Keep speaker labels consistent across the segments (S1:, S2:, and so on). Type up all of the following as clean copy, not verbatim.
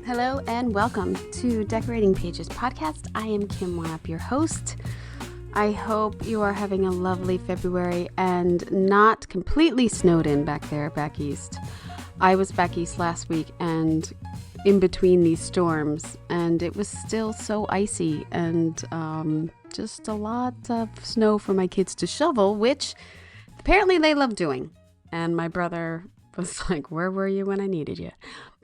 S1: Hello and welcome to Decorating Pages podcast. I am Kim Wannop, your host. I hope you are having a lovely February and not completely snowed in back east. I was back east last week and in between these storms, and it was still so icy and just a lot of snow for my kids to shovel, which apparently they love doing. And my brother was like, "Where were you when I needed you?"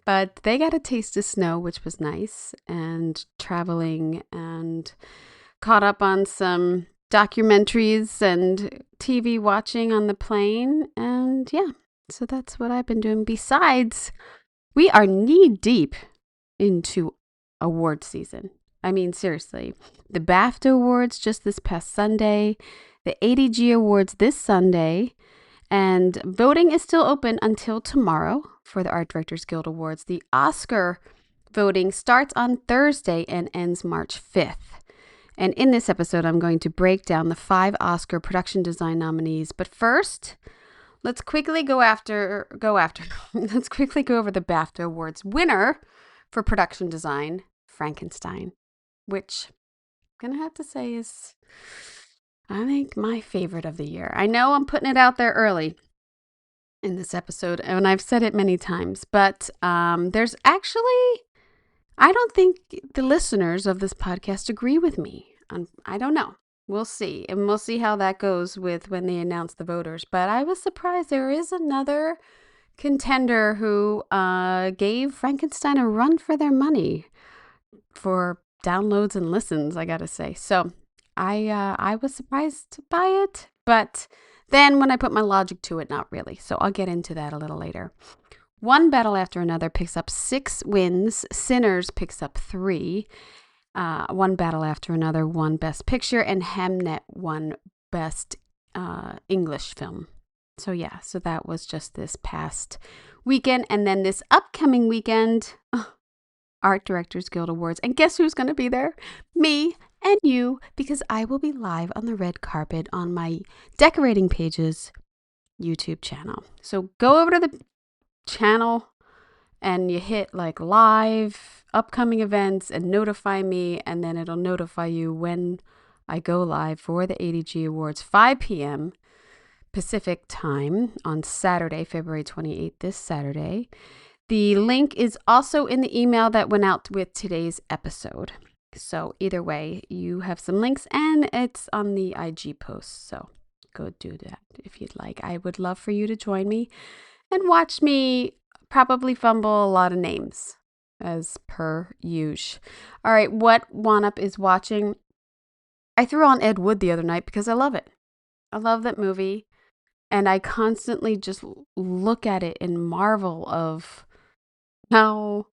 S1: But they got a taste of snow, which was nice, and traveling and caught up on some documentaries and TV watching on the plane. And yeah, so that's what I've been doing. Besides, we are knee deep into award season. I mean, seriously, the BAFTA Awards just this past Sunday, the ADG Awards this Sunday, and voting is still open until tomorrow for the Art Directors Guild Awards. The Oscar voting starts on Thursday and ends March 5th. And in this episode, I'm going to break down the 5 Oscar production design nominees. But first, let's quickly let's quickly go over the BAFTA Awards winner for production design, Frankenstein, which I'm going to have to say is, I think, my favorite of the year. I know I'm putting it out there early in this episode, and I've said it many times, but there's actually, I don't think the listeners of this podcast agree with me. I don't know. We'll see. And we'll see how that goes with when they announce the voters. But I was surprised there is another contender who gave Frankenstein a run for their money for downloads and listens, I gotta say. So I was surprised by it, but then when I put my logic to it, not really. So I'll get into that a little later. One Battle After Another picks up 6 wins. Sinners picks up 3. One Battle After Another won Best Picture, and Hamnet won Best English Film. So yeah, so that was just this past weekend. And then this upcoming weekend, Art Directors Guild Awards. And guess who's going to be there? Me and you, because I will be live on the red carpet on my Decorating Pages YouTube channel. So go over to the channel and you hit like live, upcoming events, and notify me, and then it'll notify you when I go live for the ADG Awards, 5 p.m. Pacific time on Saturday, February 28th, this Saturday. The link is also in the email that went out with today's episode. So either way, you have some links, and it's on the IG post. So go do that if you'd like. I would love for you to join me and watch me probably fumble a lot of names as per usual. All right, what Wannop is watching. I threw on Ed Wood the other night because I love it. I love that movie, and I constantly just look at it and marvel of how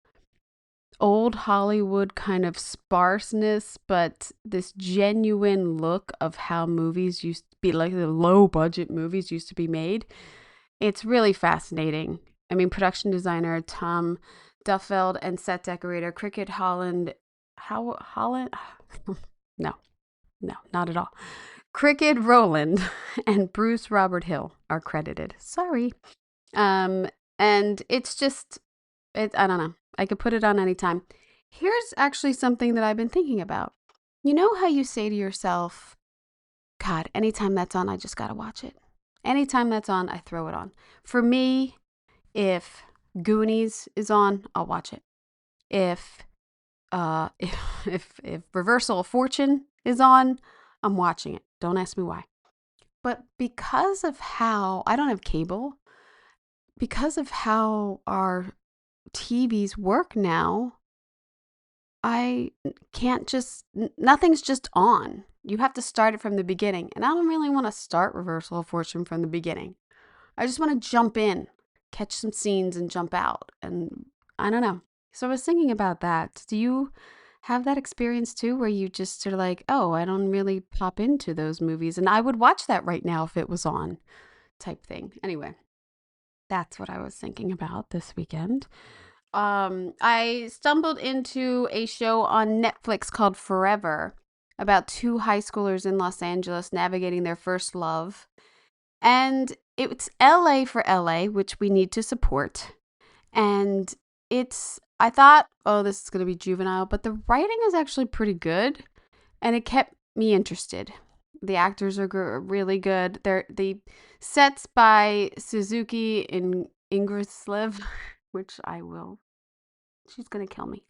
S1: old Hollywood kind of sparseness, but this genuine look of how movies used to be, like the low budget movies used to be made. It's really fascinating. I mean, production designer Tom Duffeld and set decorator Cricket Holland, no, not at all. Cricket Rowland and Bruce Robert Hill are credited. Sorry. And it's just, I don't know. I could put it on anytime. Here's actually something that I've been thinking about. You know how you say to yourself, God, anytime that's on, I just got to watch it. Anytime that's on, I throw it on. For me, if Goonies is on, I'll watch it. If Reversal of Fortune is on, I'm watching it. Don't ask me why. But because of how, I don't have cable, because of how our TVs work now, I can't just, nothing's just on. You have to start it from the beginning. And I don't really want to start Reversal of Fortune from the beginning. I just want to jump in, catch some scenes and jump out. And I don't know. So I was thinking about that. Do you have that experience too, where you just are like, oh, I don't really pop into those movies, and I would watch that right now if it was on, type thing? Anyway, that's what I was thinking about this weekend. I stumbled into a show on Netflix called Forever about 2 high schoolers in Los Angeles navigating their first love. And it's LA for LA, which we need to support. And it's I thought, oh, this is going to be juvenile, but the writing is actually pretty good, and it kept me interested. The actors are really good. They're the sets by Suzuki in Ingrasliv, which I will. She's gonna kill me.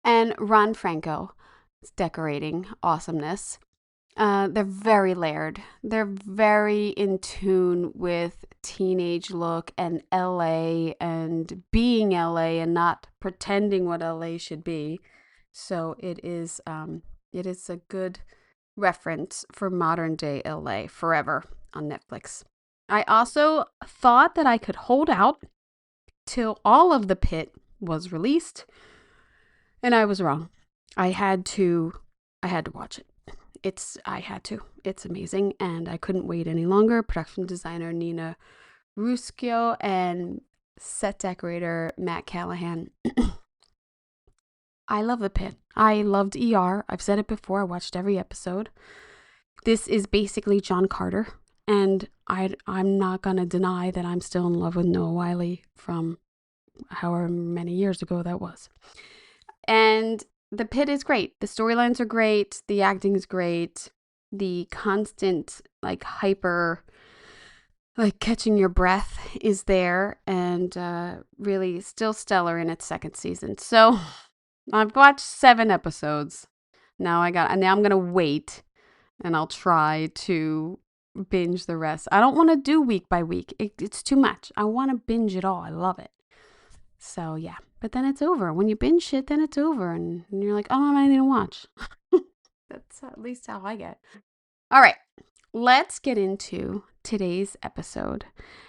S1: And Ron Franco, it's decorating awesomeness. They're very layered. They're very in tune with teenage look and LA and being LA and not pretending what LA should be. So it is a good reference for modern day LA forever on Netflix. I also thought that I could hold out till all of The Pit was released, and I was wrong. I had to watch it. I had to. It's amazing, and I couldn't wait any longer. Production designer Nina Ruschio and set decorator Matt Callahan. I love The Pit. I loved ER. I've said it before. I watched every episode. This is basically John Carter, and I'm not going to deny that I'm still in love with Noah Wyle from however many years ago that was. And The Pit is great. The storylines are great. The acting is great. The constant, hyper, catching your breath is there, and really still stellar in its second season. So I've watched 7 episodes. Now I'm going to wait, and I'll try to binge the rest. I don't want to do week by week. It's too much. I want to binge it all. I love it. So yeah, but then it's over. When you binge shit, then it's over, and you're like, oh, I don't have anything to watch. That's at least how I get. All right, let's get into today's episode.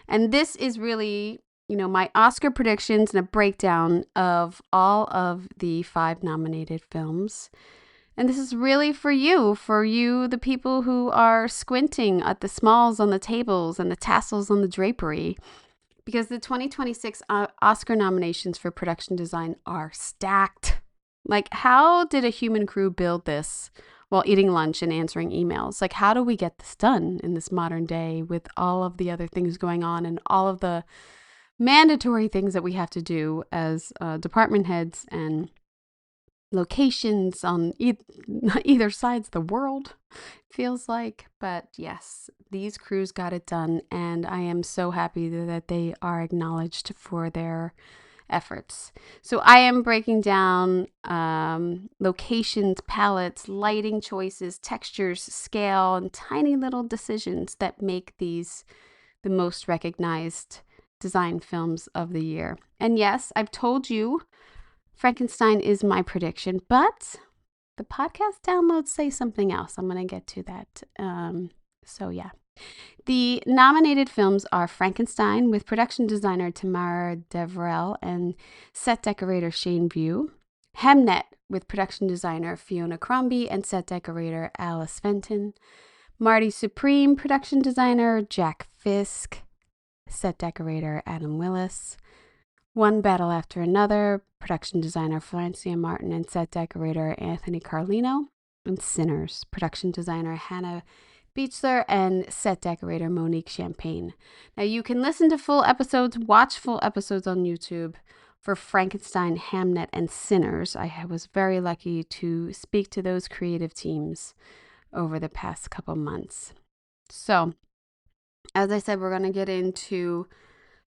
S1: And this is really, my Oscar predictions and a breakdown of all of the 5 nominated films. And this is really for you, the people who are squinting at the smalls on the tables and the tassels on the drapery. Because the 2026 Oscar nominations for production design are stacked. How did a human crew build this while eating lunch and answering emails? How do we get this done in this modern day with all of the other things going on and all of the mandatory things that we have to do as department heads and locations on either sides of the world, feels like. But yes, these crews got it done, and I am so happy that they are acknowledged for their efforts. So I am breaking down locations, palettes, lighting choices, textures, scale, and tiny little decisions that make these the most recognized design films of the year. And yes, I've told you Frankenstein is my prediction, but the podcast downloads say something else. I'm going to get to that. So yeah. The nominated films are Frankenstein with production designer Tamara Deverell and set decorator Shane View, Hamnet with production designer Fiona Crombie and set decorator Alice Fenton, Marty Supreme, production designer Jack Fisk, set decorator Adam Willis, One Battle After Another, production designer Francia Martin and set decorator Anthony Carlino, and Sinners, production designer Hannah Beechler and set decorator Monique Champagne. Now you can listen to full episodes, watch full episodes on YouTube for Frankenstein, Hamnet, and Sinners. I was very lucky to speak to those creative teams over the past couple months. So, as I said, we're going to get into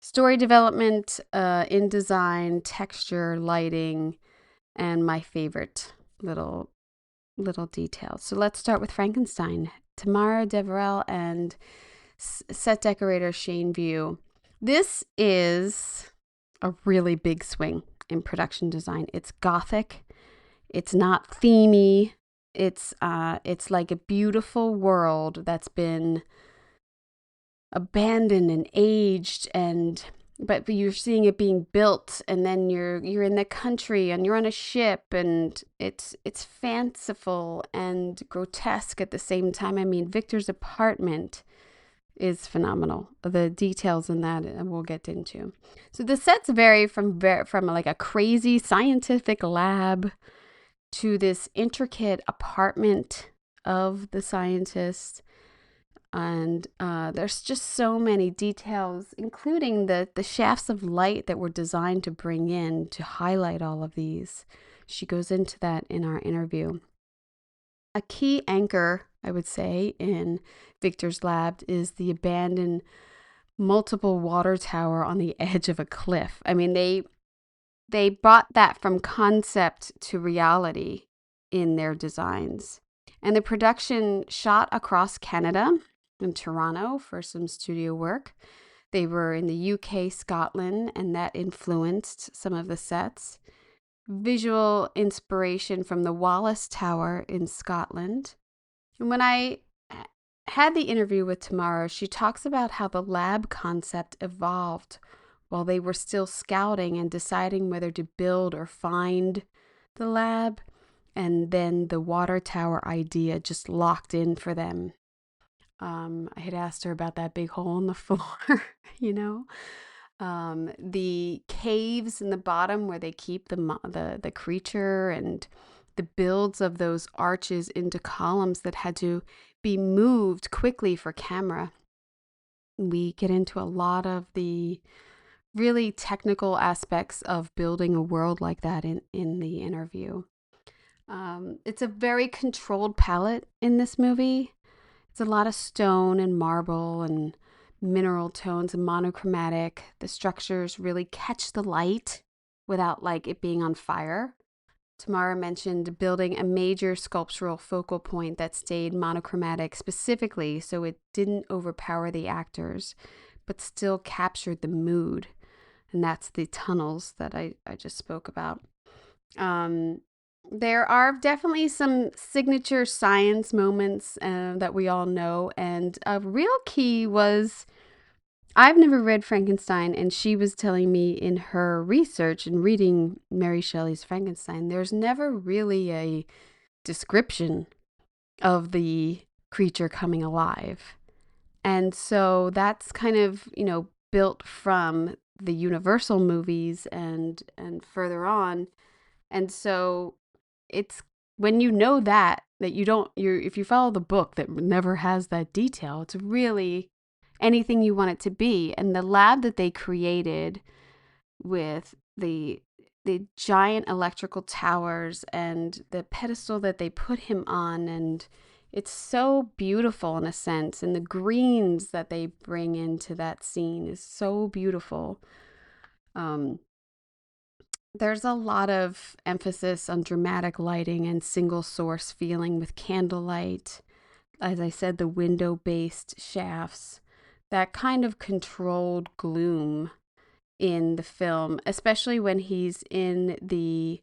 S1: story development, in design, texture, lighting, and my favorite little details. So let's start with Frankenstein. Tamara Deverell and set decorator Shane View. This is a really big swing in production design. It's gothic. It's not themey. It's like a beautiful world that's been abandoned and aged, but you're seeing it being built, and then you're in the country and you're on a ship, and it's fanciful and grotesque at the same time. I mean, Victor's apartment is phenomenal. The details in that we'll get into. So the sets vary from like a crazy scientific lab to this intricate apartment of the scientist. And there's just so many details, including the shafts of light that were designed to bring in to highlight all of these. She goes into that in our interview. A key anchor, I would say, in Victor's lab is the abandoned multiple water tower on the edge of a cliff. I mean, they brought that from concept to reality in their designs. And the production shot across Canada in Toronto for some studio work. They were in the UK, Scotland, and that influenced some of the sets. Visual inspiration from the Wallace Tower in Scotland. And when I had the interview with Tamara, she talks about how the lab concept evolved while they were still scouting and deciding whether to build or find the lab. And then the water tower idea just locked in for them. I had asked her about that big hole in the floor, you know, the caves in the bottom where they keep the creature, and the builds of those arches into columns that had to be moved quickly for camera. We get into a lot of the really technical aspects of building a world like that in the interview. It's a very controlled palette in this movie. It's a lot of stone and marble and mineral tones and monochromatic. The structures really catch the light without like it being on fire. Tamara mentioned building a major sculptural focal point that stayed monochromatic specifically so it didn't overpower the actors, but still captured the mood. And that's the tunnels that I just spoke about. There are definitely some signature science moments that we all know. And a real key was, I've never read Frankenstein, and she was telling me in her research and reading Mary Shelley's Frankenstein, there's never really a description of the creature coming alive. And so that's kind of, built from the Universal movies and further on. And so it's when you know that if you follow the book that never has that detail, it's really anything you want it to be. And the lab that they created with the giant electrical towers and the pedestal that they put him on, and it's so beautiful in a sense. And the greens that they bring into that scene is so beautiful. There's a lot of emphasis on dramatic lighting and single source feeling with candlelight. As I said, the window-based shafts, that kind of controlled gloom in the film, especially when he's in the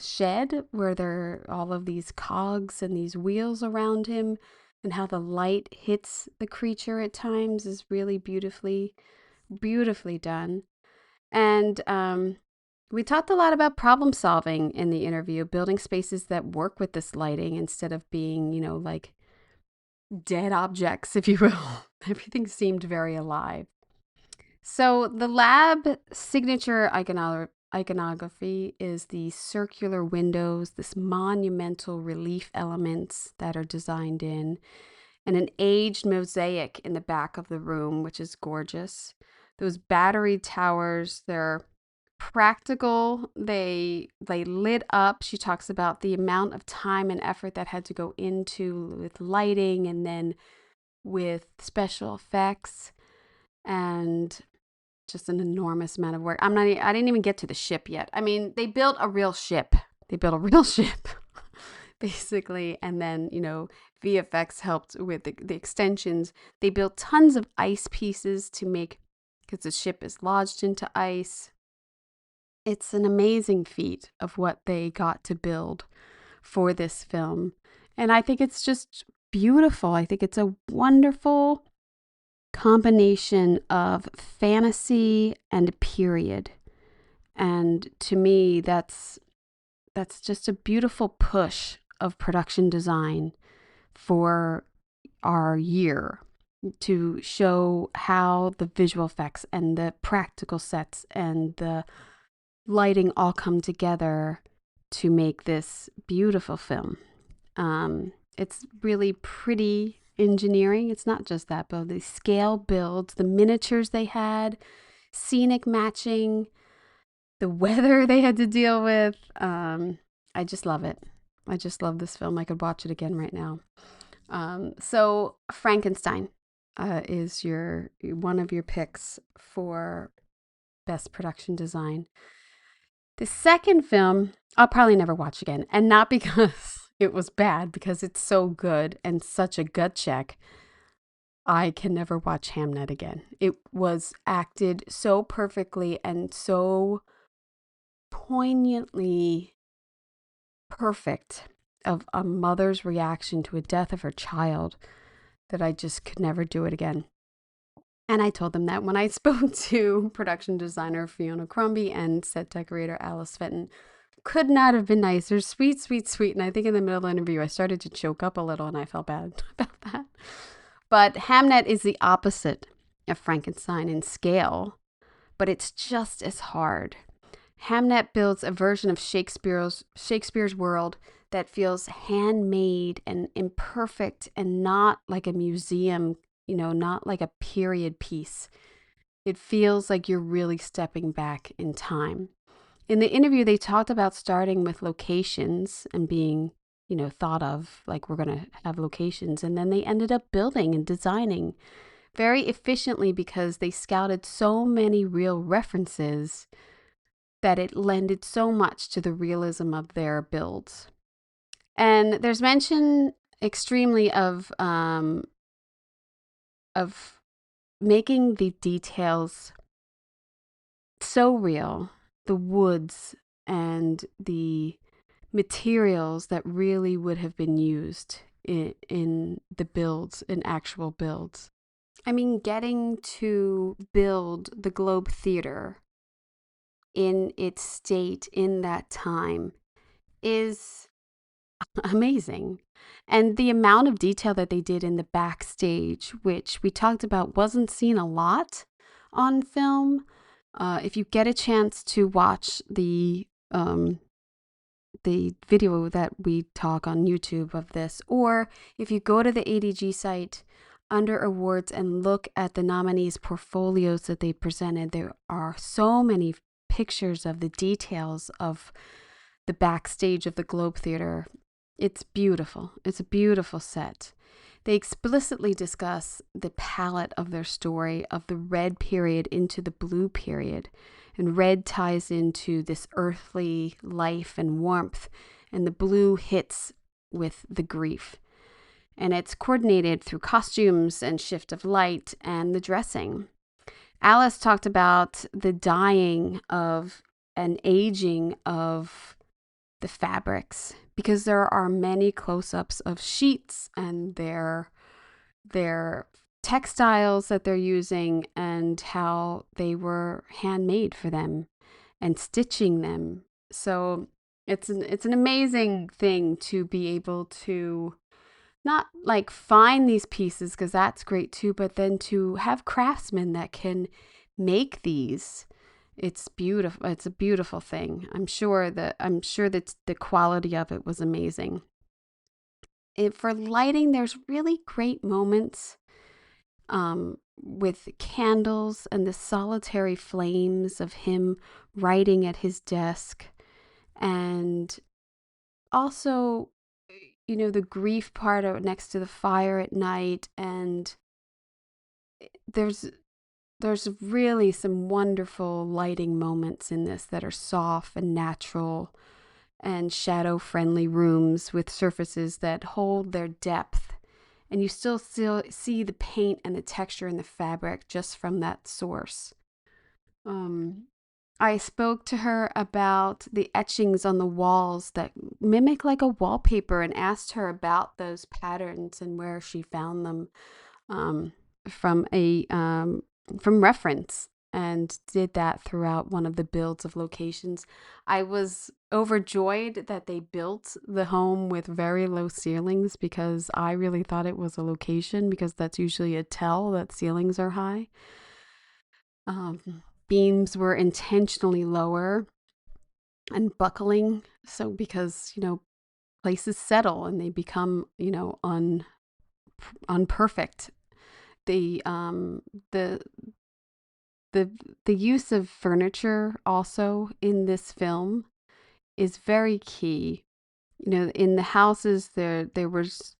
S1: shed where there are all of these cogs and these wheels around him, and how the light hits the creature at times is really beautifully done. And we talked a lot about problem solving in the interview, building spaces that work with this lighting instead of being, like dead objects, if you will. Everything seemed very alive. So the lab signature iconography is the circular windows, this monumental relief elements that are designed in, and an aged mosaic in the back of the room, which is gorgeous. Those battery towers, they're practical. They lit up. She talks about the amount of time and effort that had to go into with lighting and then with special effects, and just an enormous amount of work. I didn't even get to the ship yet. I mean, they built a real ship. Basically. And then, VFX helped with the extensions. They built tons of ice pieces because the ship is lodged into ice. It's an amazing feat of what they got to build for this film. And I think it's just beautiful. I think it's a wonderful combination of fantasy and period. And to me, that's just a beautiful push of production design for our year, to show how the visual effects and the practical sets and the lighting all come together to make this beautiful film. It's really pretty engineering. It's not just that, but the scale builds, the miniatures they had, scenic matching, the weather they had to deal with. I just love it. I just love this film. I could watch it again right now. So Frankenstein is your one of your picks for best production design. The second film I'll probably never watch again, and not because it was bad, because it's so good and such a gut check. I can never watch Hamnet again. It was acted so perfectly and so poignantly perfect of a mother's reaction to a death of her child that I just could never do it again. And I told them that when I spoke to production designer Fiona Crombie and set decorator Alice Fenton. Could not have been nicer. Sweet, sweet, sweet. And I think in the middle of the interview, I started to choke up a little and I felt bad about that. But Hamnet is the opposite of Frankenstein in scale, but it's just as hard. Hamnet builds a version of Shakespeare's world that feels handmade and imperfect and not like a museum, not like a period piece. It feels like you're really stepping back in time. In the interview, they talked about starting with locations and being, thought of like we're going to have locations. And then they ended up building and designing very efficiently because they scouted so many real references that it lended so much to the realism of their builds. And there's mention extremely of making the details so real, the woods and the materials that really would have been used in the builds, in actual builds. I mean, getting to build the Globe Theater in its state in that time is amazing. And the amount of detail that they did in the backstage, which we talked about, wasn't seen a lot on film. If you get a chance to watch the video that we talk on YouTube of this, or if you go to the ADG site under awards and look at the nominees' portfolios that they presented, there are so many pictures of the details of the backstage of the Globe Theater. It's beautiful. It's a beautiful set. They explicitly discuss the palette of their story of the red period into the blue period. And red ties into this earthly life and warmth, and the blue hits with the grief. And it's coordinated through costumes and shift of light and the dressing. Alice talked about the dyeing of and aging of the fabrics, because there are many close-ups of sheets and their textiles that they're using and how they were handmade for them and stitching them. So it's an amazing thing to be able to not like find these pieces, because that's great too, but then to have craftsmen that can make these. It's beautiful. It's a beautiful thing. I'm sure that the quality of it was amazing. For lighting, there's really great moments with candles and the solitary flames of him writing at his desk, and also, the grief part next to the fire at night. And there's really some wonderful lighting moments in this that are soft and natural, and shadow-friendly rooms with surfaces that hold their depth. And you still see the paint and the texture in the fabric just from that source. I spoke to her about the etchings on the walls that mimic like a wallpaper, and asked her about those patterns and where she found them from reference, and did that throughout one of the builds of locations. I was overjoyed that they built the home with very low ceilings, because I really thought it was a location, because that's usually a tell that ceilings are high. Beams were intentionally lower and buckling, so because places settle and they become, unperfect. The the the the use of furniture also in this film is very key. In the houses there was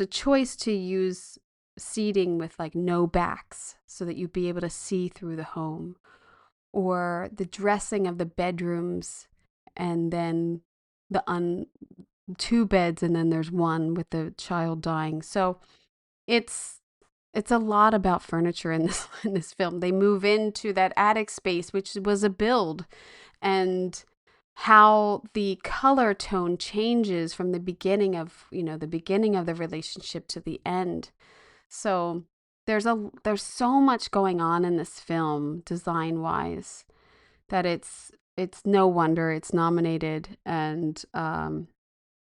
S1: a choice to use seating with like no backs so that you'd be able to see through the home, or the dressing of the bedrooms, and then the two beds and then there's one with the child dying. So it's it's a lot about furniture in this in this film. They move into that attic space, which was a build, and how the color tone changes from the beginning of the relationship to the end. So there's so much going on in this film design wise that it's no wonder it's nominated, and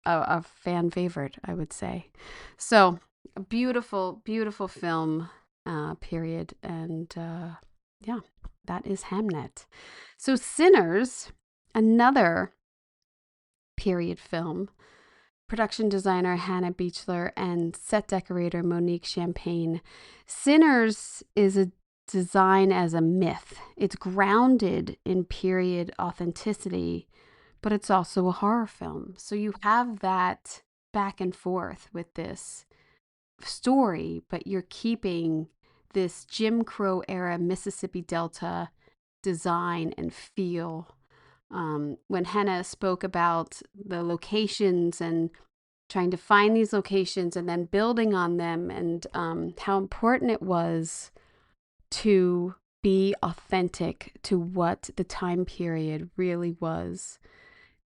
S1: a fan favorite, I would say. So a beautiful, beautiful film, period. And yeah, that is Hamnet. So Sinners, another period film. Production designer Hannah Beachler and set decorator Monique Champagne. Sinners is a design as a myth. It's grounded in period authenticity, but it's also a horror film. So you have that back and forth with this story, but you're keeping this Jim Crow era Mississippi Delta design and feel. When Hannah spoke about the locations and trying to find these locations and then building on them, and how important it was to be authentic to what the time period really was.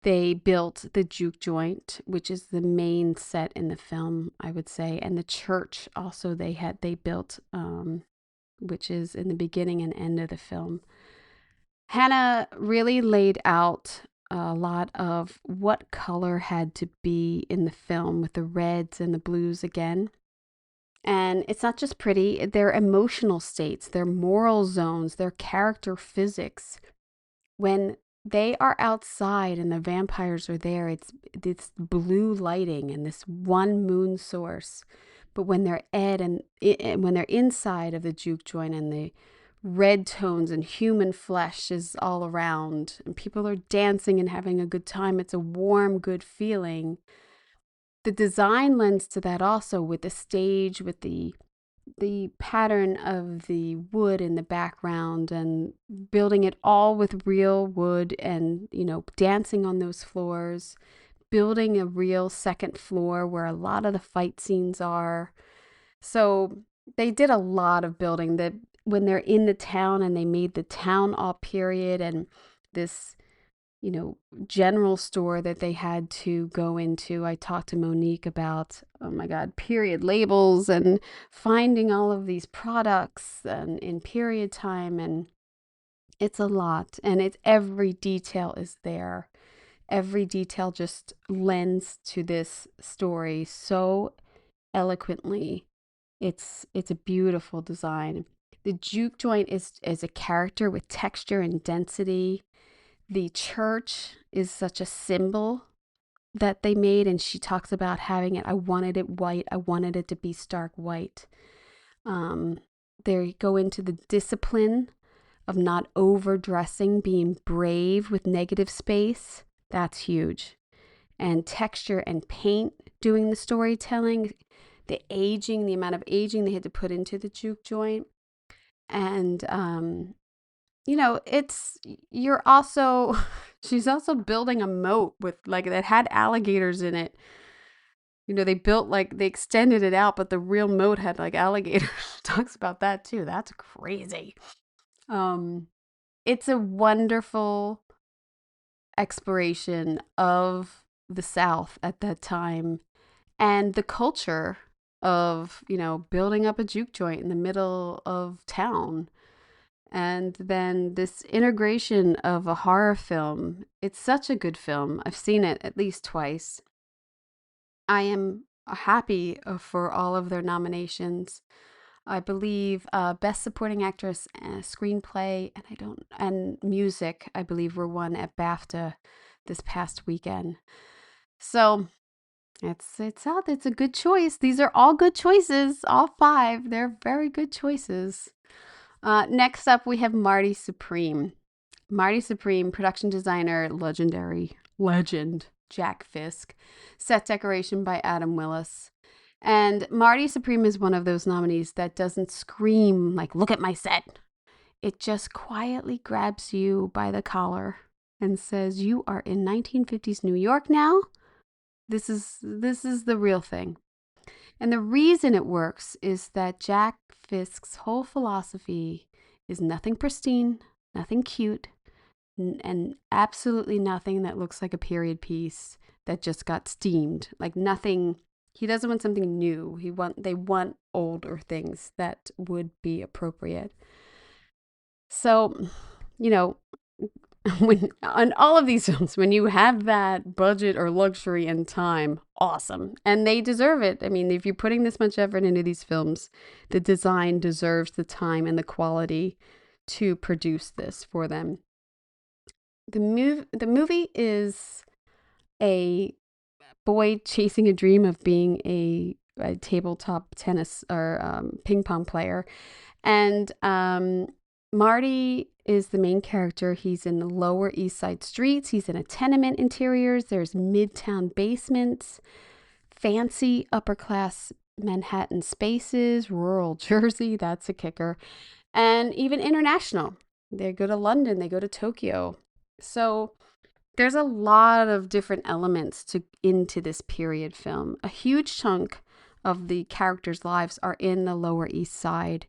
S1: They built the juke joint, which is the main set in the film, I would say, and the church also they built, which is in the beginning and end of the film. Hannah really laid out a lot of what color had to be in the film with the reds and the blues again. And it's not just pretty, they're emotional states, they're moral zones, they're character physics. When they are outside and the vampires are there, it's this blue lighting and this one moon source. But when they're when they're inside of the juke joint, and the red tones and human flesh is all around and people are dancing and having a good time, it's a warm, good feeling. The design lends to that also, with the stage, with the pattern of the wood in the background, and building it all with real wood, and dancing on those floors, building a real second floor where a lot of the fight scenes are. So they did a lot of building. That when they're in the town, and they made the town all period, and this general store that they had to go into. I talked to Monique about, oh my God, period labels and finding all of these products and in period time. And it's a lot. And every detail is there. Every detail just lends to this story so eloquently. It's a beautiful design. The juke joint is a character with texture and density. The church is such a symbol that they made, and she talks about having it. I wanted it white. I wanted it to be stark white. They go into the discipline of not overdressing, being brave with negative space. That's huge. And texture and paint doing the storytelling, the aging, the amount of aging they had to put into the juke joint. And you're also, she's also building a moat with that had alligators in it. They built they extended it out, but the real moat had alligators. Talks about that too. That's crazy. It's a wonderful exploration of the South at that time, and the culture of, building up a juke joint in the middle of town. And then this integration of a horror film. It's such a good film. I've seen it at least twice. I am happy for all of their nominations. I believe Best Supporting Actress, Screenplay, and Music, I believe, were won at BAFTA this past weekend. So It's a good choice. These are all good choices. All five. They're very good choices. Next up, we have Marty Supreme. Marty Supreme, production designer, legendary legend Jack Fisk, set decoration by Adam Willis. And Marty Supreme is one of those nominees that doesn't scream like, look at my set. It just quietly grabs you by the collar and says, you are in 1950s New York now. This is the real thing. And the reason it works is that Jack Fisk's whole philosophy is nothing pristine, nothing cute, and absolutely nothing that looks like a period piece that just got steamed. Like nothing. He doesn't want something new. They want older things that would be appropriate. So, you know, when on all of these films, when you have that budget or luxury and time, awesome. And they deserve it. I mean, if you're putting this much effort into these films, the design deserves the time and the quality to produce this for them. The movie is a boy chasing a dream of being a tabletop tennis or ping pong player. And Marty is the main character. He's in the Lower East Side streets. He's in a tenement interiors. There's midtown basements, fancy upper class Manhattan spaces, rural Jersey. That's a kicker. And even international. They go to London. They go to Tokyo. So there's a lot of different elements into this period film. A huge chunk of the characters' lives are in the Lower East Side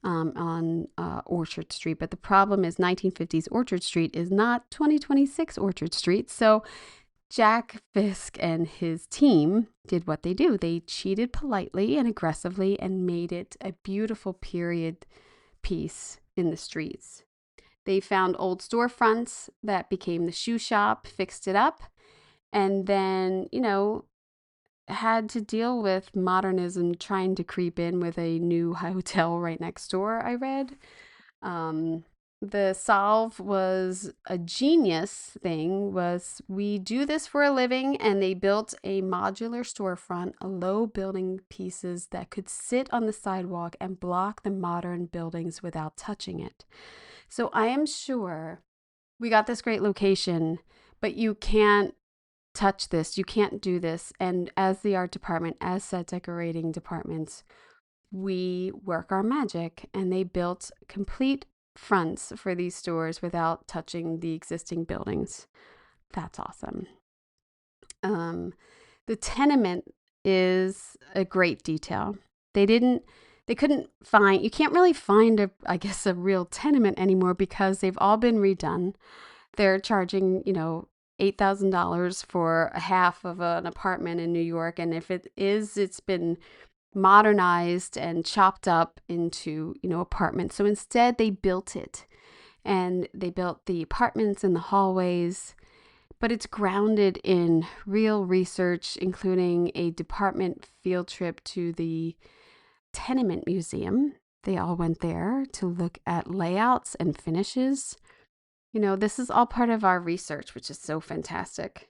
S1: on Orchard Street. But the problem is 1950s Orchard Street is not 2026 Orchard Street. So Jack Fisk and his team did what they do. They cheated politely and aggressively and made it a beautiful period piece in the streets. They found old storefronts that became the shoe shop, fixed it up, and then, had to deal with modernism trying to creep in with a new hotel right next door, I read. The solve was a genius thing, was we do this for a living, and they built a modular storefront, a low building pieces that could sit on the sidewalk and block the modern buildings without touching it. So I am sure we got this great location, but you can't touch this. You can't do this. And as the art department, as set decorating departments, we work our magic. And they built complete fronts for these stores without touching the existing buildings. That's awesome. The tenement is a great detail. They couldn't find, you can't really find a real tenement anymore because they've all been redone. They're charging, $8,000 for a half of an apartment in New York. And if it's been modernized and chopped up into, apartments. So instead they built it, and they built the apartments and the hallways, but it's grounded in real research, including a department field trip to the Tenement Museum. They all went there to look at layouts and finishes. This is all part of our research, which is so fantastic.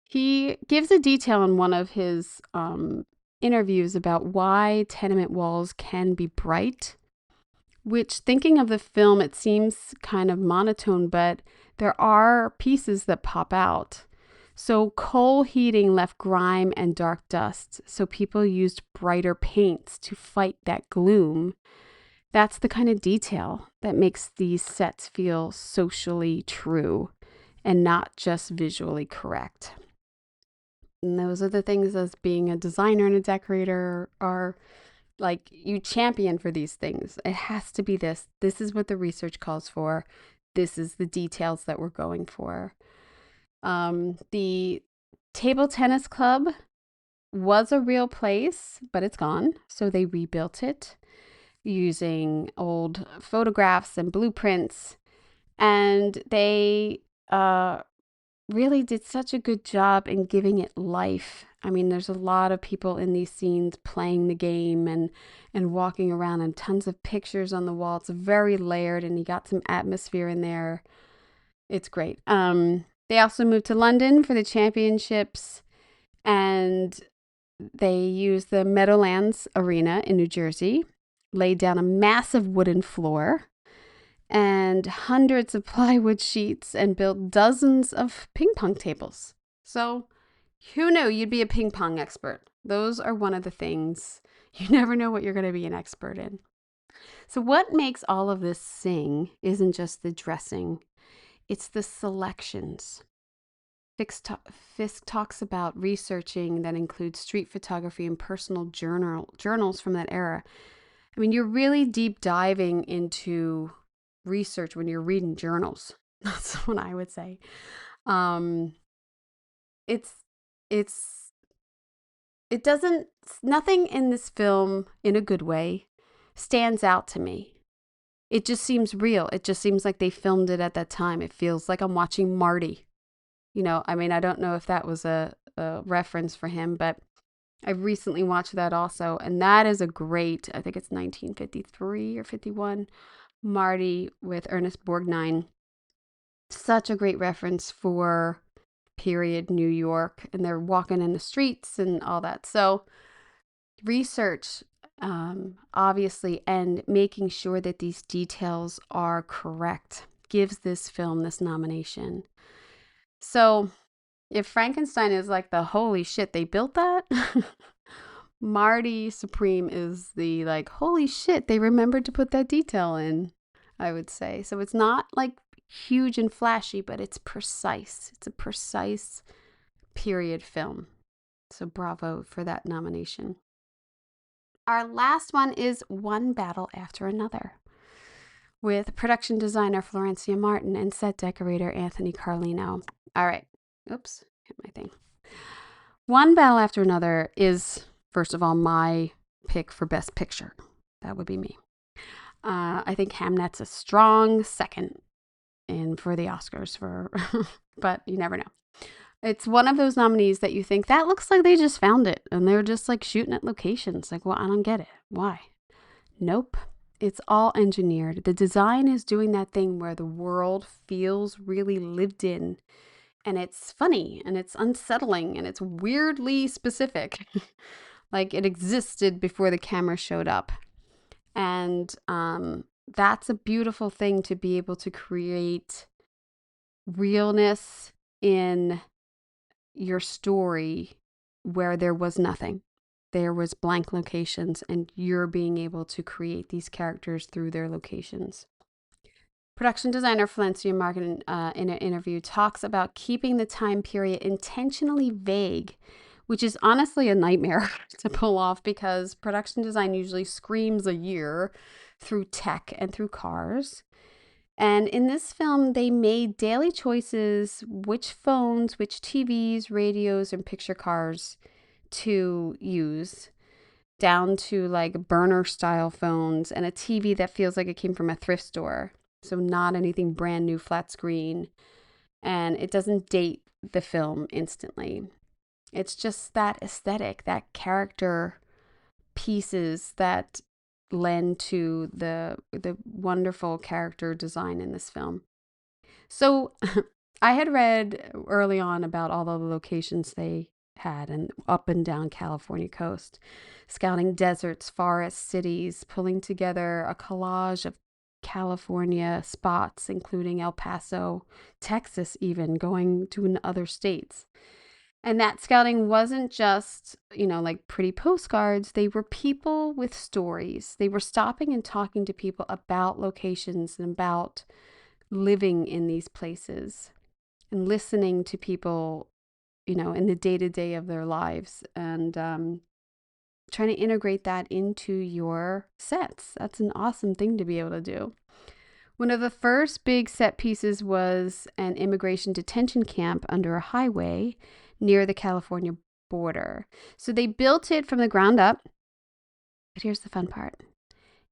S1: He gives a detail in one of his interviews about why tenement walls can be bright, which, thinking of the film, it seems kind of monotone, but there are pieces that pop out. So coal heating left grime and dark dust, so people used brighter paints to fight that gloom. That's the kind of detail that makes these sets feel socially true and not just visually correct. And those are the things, as being a designer and a decorator, are like, you champion for these things. It has to be this. This is what the research calls for. This is the details that we're going for. The table tennis club was a real place, but it's gone. So they rebuilt it using old photographs and blueprints. And they really did such a good job in giving it life. I mean, there's a lot of people in these scenes playing the game and walking around, and tons of pictures on the wall. It's very layered, and you got some atmosphere in there. It's great. They also moved to London for the championships, and they used the Meadowlands Arena in New Jersey, laid down a massive wooden floor and hundreds of plywood sheets, and built dozens of ping pong tables. So who knew you'd be a ping pong expert? Those are one of the things you never know what you're going to be an expert in. So what makes all of this sing isn't just the dressing, it's the selections. Fisk talks about researching that includes street photography and personal journals from that era. I mean, you're really deep diving into research when you're reading journals. That's what I would say. Nothing in this film, in a good way, stands out to me. It just seems real. It just seems like they filmed it at that time. It feels like I'm watching Marty. I mean, I don't know if that was a reference for him, but I recently watched that also. And that is a great, I think it's 1953 or 51, Marty with Ernest Borgnine. Such a great reference for period New York. And they're walking in the streets and all that. So research, obviously, and making sure that these details are correct gives this film this nomination. So if Frankenstein is like the holy shit, they built that, Marty Supreme is the like, holy shit, they remembered to put that detail in, I would say. So it's not like huge and flashy, but it's precise. It's a precise period film. So bravo for that nomination. Our last one is One Battle After Another, with production designer Florencia Martin and set decorator Anthony Carlino. All right. Oops, hit my thing. One Battle After Another is, first of all, my pick for Best Picture. That would be me. I think Hamnet's a strong second in for the Oscars, but you never know. It's one of those nominees that you think, that looks like they just found it, and they're just like shooting at locations. Like, well, I don't get it. Why? Nope. It's all engineered. The design is doing that thing where the world feels really lived in. And it's funny, and it's unsettling, and it's weirdly specific. Like it existed before the camera showed up. And that's a beautiful thing, to be able to create realness in your story where there was nothing. There was blank locations, and you're being able to create these characters through their locations. Production designer Florencia Martin, in an interview, talks about keeping the time period intentionally vague, which is honestly a nightmare to pull off, because production design usually screams a year through tech and through cars. And in this film, they made daily choices which phones, which TVs, radios, and picture cars to use, down to like burner style phones and a TV that feels like it came from a thrift store. So not anything brand new, flat screen. And it doesn't date the film instantly. It's just that aesthetic, that character pieces that lend to the wonderful character design in this film. So I had read early on about all the locations they had and up and down California coast, scouting deserts, forests, cities, pulling together a collage of California spots, including El Paso, Texas, even going to other states. And that scouting wasn't just, like pretty postcards. They were people with stories. They were stopping and talking to people about locations and about living in these places, and listening to people, in the day-to-day of their lives, and trying to integrate that into your sets. That's an awesome thing to be able to do. One of the first big set pieces was an immigration detention camp under a highway near the California border. So they built it from the ground up. But here's the fun part.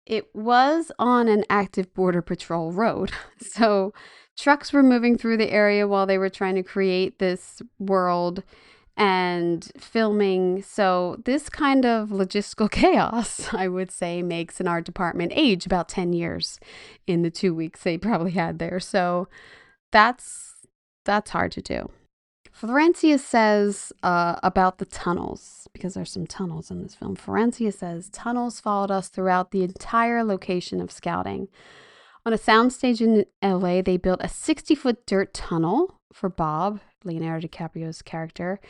S1: It was on an active Border Patrol road. So trucks were moving through the area while they were trying to create this world and filming. So this kind of logistical chaos, I would say, makes an art department age about 10 years in the 2 weeks they probably had there. So that's that's hard to do. Florencia says about the tunnels, because there's some tunnels in this film. Florencia says, tunnels followed us throughout the entire location of scouting. On a soundstage in LA, they built a 60-foot dirt tunnel for Bob, Leonardo DiCaprio's character,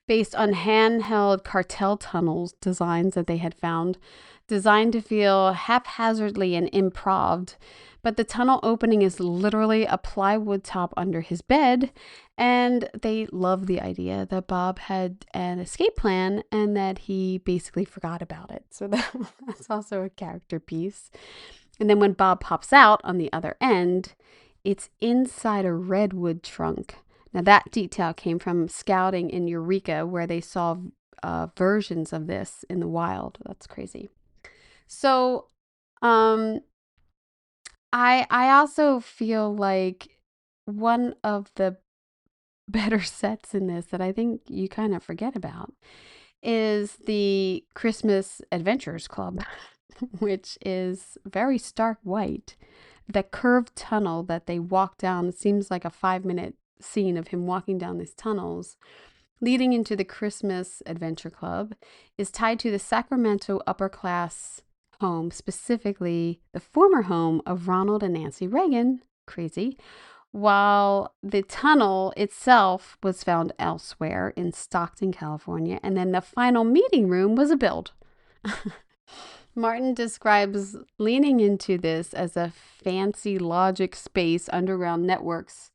S1: based on handheld cartel tunnels designs that they had found, designed to feel haphazardly and improved. But the tunnel opening is literally a plywood top under his bed, and they love the idea that Bob had an escape plan and that he basically forgot about it. So that's also a character piece. And then when Bob pops out on the other end, it's inside a redwood trunk. Now, that detail came from scouting in Eureka, where they saw versions of this in the wild. That's crazy. So, I also feel like one of the better sets in this that I think you kind of forget about is the Christmas Adventurers Club, which is very stark white. The curved tunnel that they walk down, it seems like a 5-minute scene of him walking down these tunnels leading into the Christmas Adventure Club, is tied to the Sacramento upper class home, specifically the former home of Ronald and Nancy Reagan. Crazy. While the tunnel itself was found elsewhere in Stockton, California, and then the final meeting room was a build. Martin describes leaning into this as a fancy logic space underground networks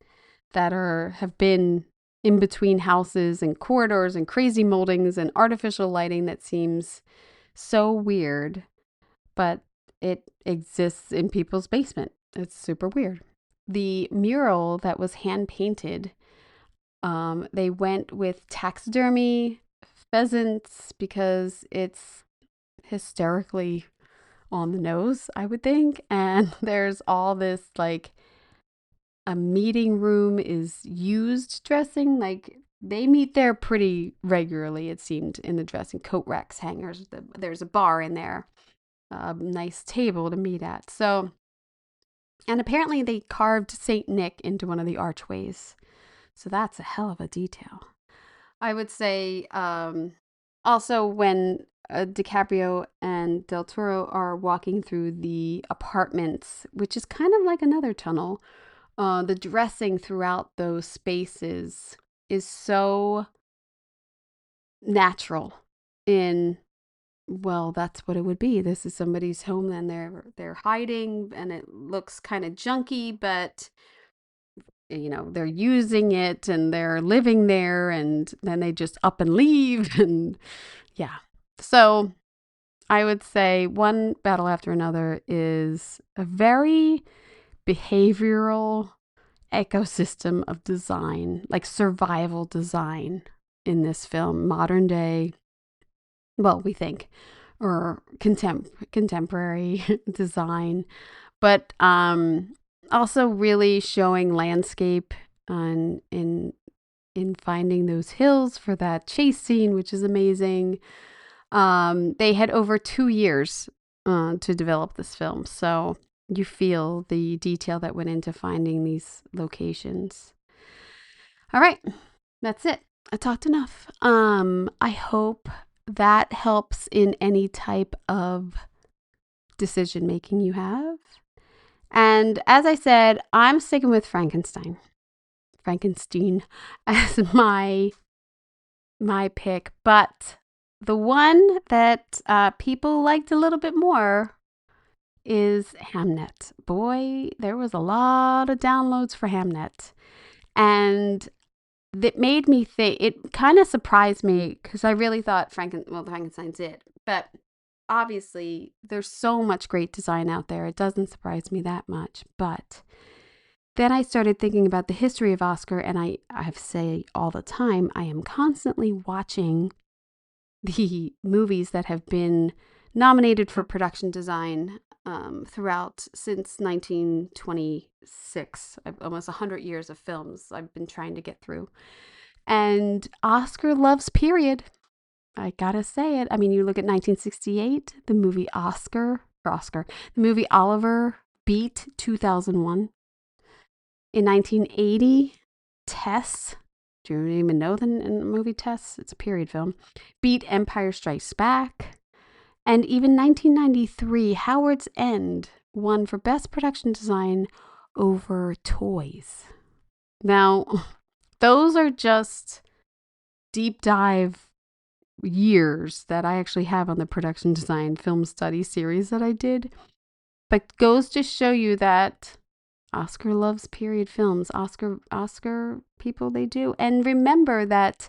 S1: that have been in between houses and corridors and crazy moldings and artificial lighting that seems so weird, but it exists in people's basement. It's super weird. The mural that was hand painted, they went with taxidermy pheasants because it's hysterically on the nose, I would think. And there's all this like a meeting room is used dressing. Like they meet there pretty regularly, it seemed, in the dressing. Coat racks, hangers. There's a bar in there, a nice table to meet at. So, and apparently they carved Saint Nick into one of the archways. So that's a hell of a detail. I would say also when DiCaprio and Del Toro are walking through the apartments, which is kind of like another tunnel, the dressing throughout those spaces is so natural well, that's what it would be. This is somebody's home and they're hiding and it looks kind of junky, but they're using it and they're living there and then they just up and leave and yeah. So I would say One Battle After Another is a very behavioral ecosystem of design, like survival design in this film, modern day, well, we think, or contemporary design, but also really showing landscape in finding those hills for that chase scene, which is amazing. They had over 2 years to develop this film, so you feel the detail that went into finding these locations. All right, that's it. I talked enough. I hope that helps in any type of decision making you have. And as I said, I'm sticking with Frankenstein as my pick, but the one that people liked a little bit more is Hamnet. Boy, there was a lot of downloads for Hamnet. And that made me think, it kind of surprised me because I really thought Frankenstein's it. But obviously, there's so much great design out there. It doesn't surprise me that much. But then I started thinking about the history of Oscar, and I say all the time, I am constantly watching the movies that have been nominated for production design throughout since 1926, almost 100 years of films I've been trying to get through. And Oscar loves period. I gotta say it. I mean, you look at 1968, the movie the movie Oliver beat 2001. In 1980, Tess. Do you even know the movie Tess? It's a period film. Beat Empire Strikes Back. And even 1993, Howard's End won for Best Production Design over Toys. Now, those are just deep dive years that I actually have on the production design film study series that I did. But goes to show you that Oscar loves period films. Oscar people, they do. And remember that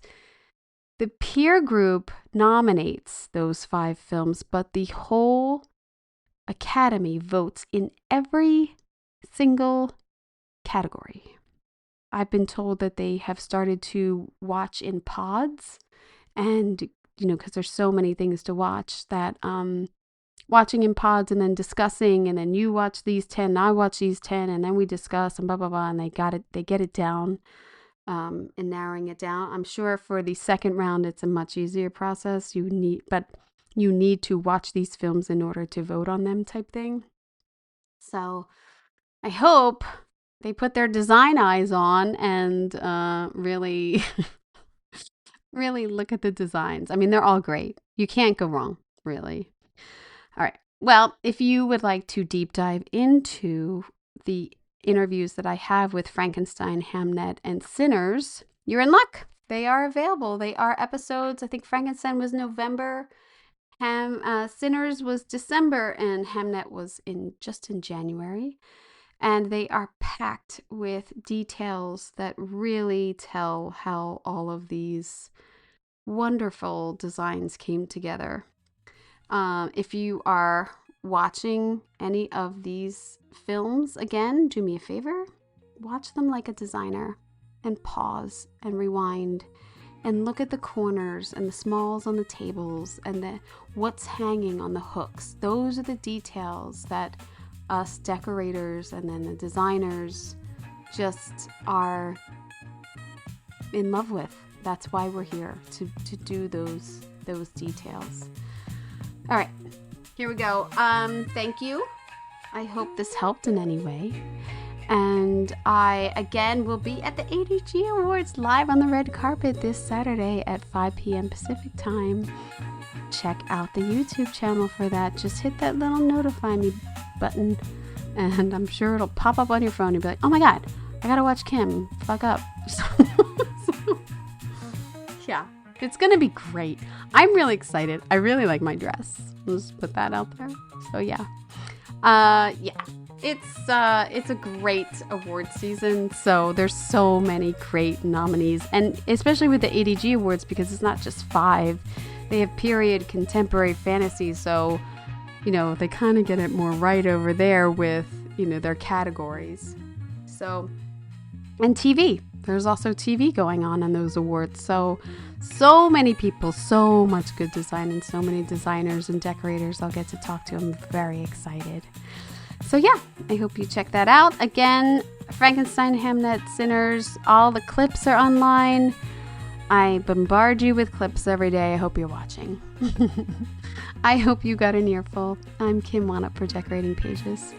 S1: the peer group nominates those 5 films, but the whole Academy votes in every single category. I've been told that they have started to watch in pods, and because there's so many things to watch, that watching in pods and then discussing, and then you watch these 10 and I watch these 10, and then we discuss and blah blah blah, and they get it down, and narrowing it down. I'm sure for the second round it's a much easier process. You need to watch these films in order to vote on them, type thing. So I hope they put their design eyes on and really really look at the designs. I mean, they're all great. You can't go wrong, really. All right. Well, if you would like to deep dive into the interviews that I have with Frankenstein, Hamnet, and Sinners, you're in luck. They are available. They are episodes. I think Frankenstein was November, Sinners was December, and Hamnet was in January. And they are packed with details that really tell how all of these wonderful designs came together. If you are watching any of these films, again, do me a favor, watch them like a designer and pause and rewind and look at the corners and the smalls on the tables and what's hanging on the hooks. Those are the details that us decorators and then the designers just are in love with. That's why we're here, to do those details. All right, here we go. Thank you. I hope this helped in any way. And I, again, will be at the ADG Awards live on the red carpet this Saturday at 5 p.m. Pacific time. Check out the YouTube channel for that. Just hit that little notify me button, and I'm sure it'll pop up on your phone. You'll be like, oh my God, I gotta watch Kim. Fuck up. Yeah, it's gonna be great. I'm really excited. I really like my dress. Let's put that out there. So yeah. It's a great award season. So there's so many great nominees, and especially with the ADG Awards, because it's not just 5. They have period, contemporary, fantasy. So, they kind of get it more right over there with, their categories. So, and TV. There's also TV going on in those awards. So many people, so much good design, and so many designers and decorators I'll get to talk to. I'm very excited. So yeah, I hope you check that out. Again, Frankenstein, Hamnet, Sinners, all the clips are online. I bombard you with clips every day. I hope you're watching. I hope you got an earful. I'm Kim Wannop for Decorating Pages.